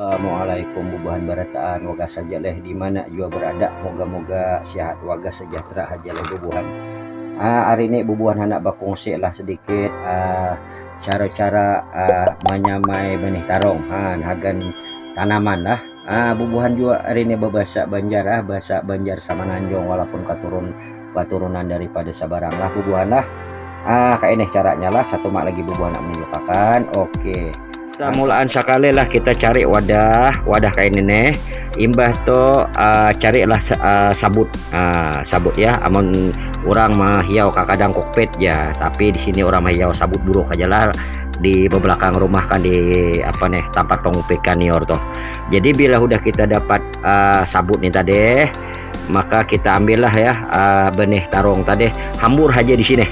Assalamualaikum bubuhan barataan waga saja leh di mana jua berada, moga-moga sehat waga sejahtera aja leh bubuhan. Hari ini bubuhan anak bakungsi lah sedikit cara-cara menyamai benih tarong hagan tanaman lah. Bubuhan juga hari ini berbahasa Banjar bahasa Banjar sama Nanjong walaupun keturunan daripada Sabarang lah bubuhan lah. Kayak ini caranya lah, satu mak lagi bubuhan nak menunjukkan. Oke. Kita mulaan sekali lah kita cari wadah kayak ini nih. Imbah to carilah sabut ya. Amun orang mah hiau kadang kokpit ya, tapi di sini orang mah hiau sabut buruk aja lah di belakang rumah kan, di tempat pengupikan nior toh. Jadi bila udah kita dapat sabut nih tadi, maka kita ambillah ya benih tarong tadi, hambur aja di sini.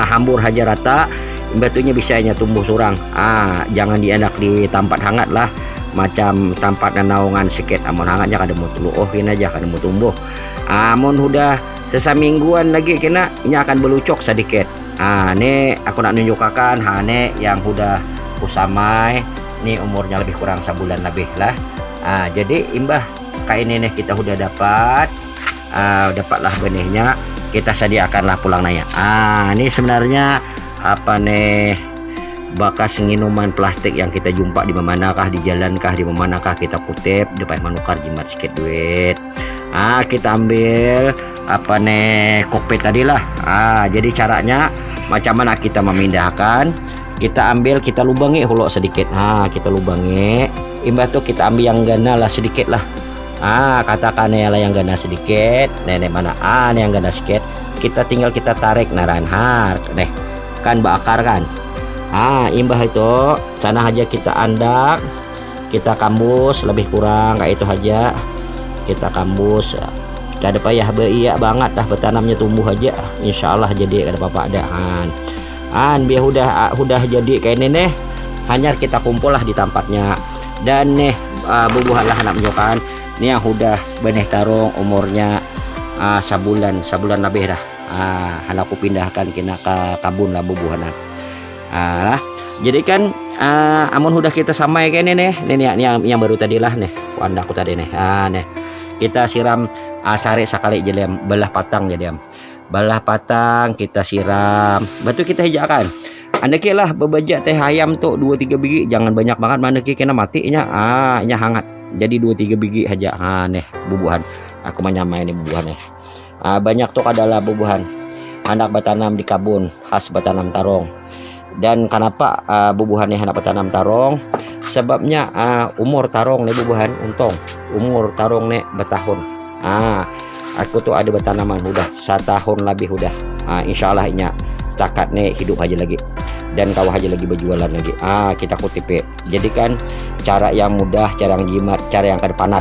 Hambur aja rata. Batunya bisanya tumbuh surang. Jangan dienak di tempat hangat lah, macam tempat naungan sikit. Amun hangatnya kada mau tuluhin aja, kada mau tumbuh. Amun udah sesamingguan lagi kena ini akan belucok sedikit. Ini aku nak nunjukkan nih yang udah kusamai. Ini umurnya lebih kurang sebulan lebih lah. Jadi imbah kayak ini nih kita udah dapatlah benihnya, kita sediakanlah pulang naya. Ini sebenarnya bekas minuman plastik yang kita jumpa di manakah, di jalan kah, di manakah kita kutip depan menukar jimat sedikit duit. Kita ambil kokpit tadi lah. Jadi caranya macam mana kita memindahkan, kita ambil, kita lubangi hulok sedikit. Kita lubangi, imbah tuh kita ambil yang gana lah sedikit lah. Katakan ya lah yang gana sedikit, nenek mana yang gana sedikit, kita tinggal kita tarik naran nih kan bakar kan. Imbah itu sana aja kita andak, kita kambus lebih kurang kayak itu aja, kita kambus. Kada payah iya banget dah bertanamnya, tumbuh aja insyaallah jadi kada apa-apa adaan. Biar udah jadi kayak ini nih, hanya kita kumpul lah di tempatnya. Dan nih bubuhan lah anak menunjukkan ini yang udah benih tarong umurnya sebulan lebih dah. Aku pindahkan kena ke kabun lah bubuhan. Jadi kan amun udah kita samai kayak ini nih yang baru tadi lah nih wandaku tadi nih. Nih kita siram sari sekali jelem belah patang jadi belah patang kita siram, batu kita hijakan. Anda lah bebajak teh ayam tuh 2-3 biji, jangan banyak banget, mana kena matinya. Ini hangat jadi 2-3 biji aja. Nih bubuhan aku menyamai ini bubuhan nih. Banyak tuh adalah bubuhan anak bertanam di kabun khas bertanam tarong. Dan kenapa bubuhan ini anak bertanam tarong? Sebabnya umur tarong nih bubuhan untung umur tarong nih bertahun. Aku tuh ada bertanaman udah 1 tahun lebih udah. Insyaallah ini setakat nih hidup aja lagi dan kau aja lagi berjualan lagi. Kita kutip ya. Jadi kan cara yang mudah, cara yang jimat, cara yang kedepanat.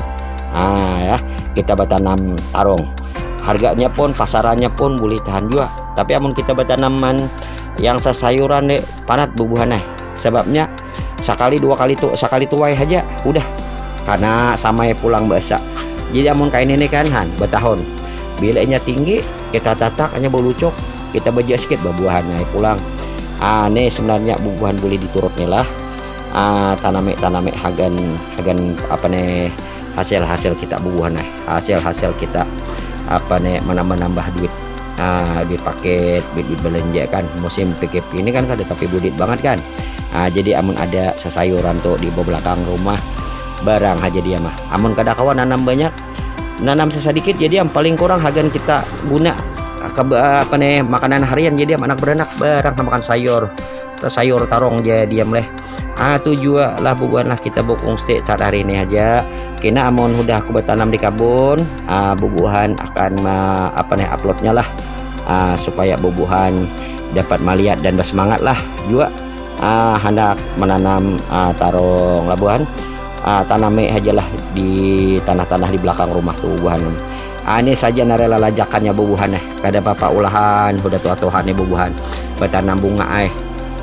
Ya kita bertanam tarong, harganya pun pasarannya pun boleh tahan juga. Tapi amun kita bertanaman yang sayuran deh panat bubuhan sebabnya sekali 2 kali tuh sekali tuai aja udah karena samai pulang basah. Jadi amun kain ini kan bertahun bilanya tinggi kita tatak hanya belucok, kita baja sedikit bubuhannya pulang. Nih sebenarnya bubuhan boleh diturut nih lah. Taname hagan hasil kita bubuhan hasil kita menambah duit. Dipakai duit belanja kan musim PKP ini kan kada tapi budit banget kan. Jadi amun ada sesayuran tuh di belakang rumah barang aja dia mah. Amun kada kawan nanam banyak, nanam sesedikit, jadi yang paling kurang hagan kita guna makanan harian. Jadi anak beranak barang makan sayur tarong dia diam leh. Tujuan lah bubuhan lah kita bukung stay hari ini aja. Kena amun udah aku bertanam di kabun, bubuhan akan uploadnya lah, supaya bubuhan dapat melihat dan bersemangat lah juga hendak menanam tarong labuhan. Tanami aja lah di tanah-tanah di belakang rumah tuh bubuhan. Ini saja narela lajakannya bubuhan kada apa-apa ulahan udah tua-tuhan nih bubuhan bertanam bunga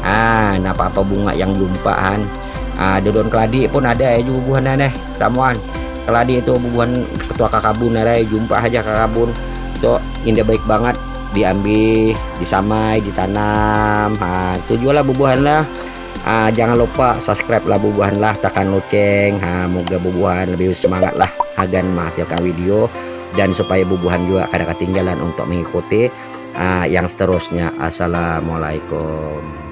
apa bunga yang jumpaan. Dedon keladi pun ada juga bubuhan samuan keladi itu bubuhan ketua kakabun jumpa aja kakabun tuh indah baik banget, diambil disamai ditanam. Tujuan lah bubuhan lah Jangan lupa subscribe lah bubuhan lah, tekan loceng. Moga bubuhan lebih semangat lah agan menghasilkan video, dan supaya bubuhan juga kada ketinggalan untuk mengikuti yang seterusnya. Assalamualaikum.